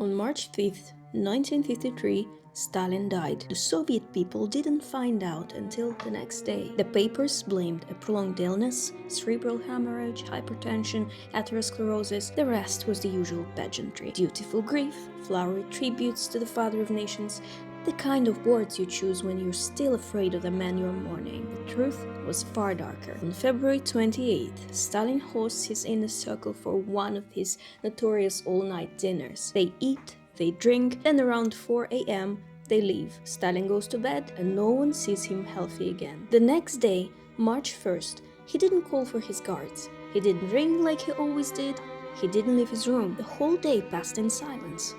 On March 5th, 1953, Stalin died. The Soviet people didn't find out until the next day. The papers blamed a prolonged illness, cerebral hemorrhage, hypertension, atherosclerosis. The rest was the usual pageantry. Dutiful grief, flowery tributes to the father of nations, the kind of words you choose when you're still afraid of the man you're mourning. The truth was far darker. On February 28th, Stalin hosts his inner circle for one of his notorious all-night dinners. They eat, they drink, then around 4 a.m. they leave. Stalin goes to bed and no one sees him healthy again. The next day, March 1st, he didn't call for his guards. He didn't ring like he always did. He didn't leave his room. The whole day passed in silence.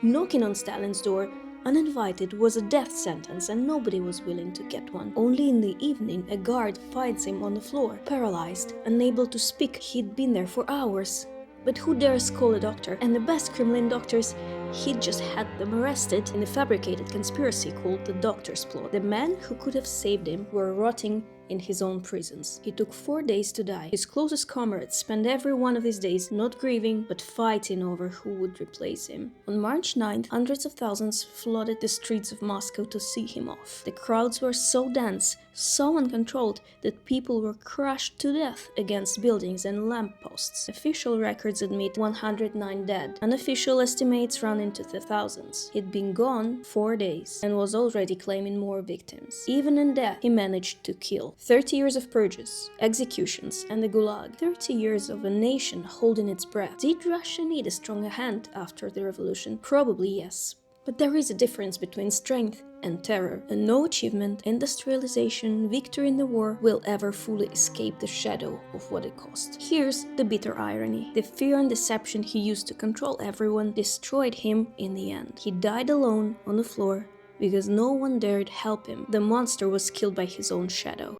Knocking on Stalin's door, uninvited, was a death sentence and nobody was willing to get one. Only in the evening a guard finds him on the floor, paralyzed, unable to speak. He'd been there for hours. But who dares call a doctor? And the best Kremlin doctors, he'd just had them arrested in a fabricated conspiracy called the Doctor's Plot. The men who could have saved him were rotting in his own prisons. He took 4 days to die. His closest comrades spent every one of his days not grieving but fighting over who would replace him. On March 9th, hundreds of thousands flooded the streets of Moscow to see him off. The crowds were so dense, so uncontrolled, that people were crushed to death against buildings and lampposts. Official records admit 109 dead. Unofficial estimates run into the thousands. He'd been gone 4 days and was already claiming more victims. Even in death, he managed to kill. 30 years of purges, executions, and the Gulag. 30 years of a nation holding its breath. Did Russia need a stronger hand after the revolution? Probably yes. But there is a difference between strength and terror, and no achievement, industrialization, victory in the war will ever fully escape the shadow of what it cost. Here's the bitter irony. The fear and deception he used to control everyone destroyed him in the end. He died alone on the floor because no one dared help him. The monster was killed by his own shadow.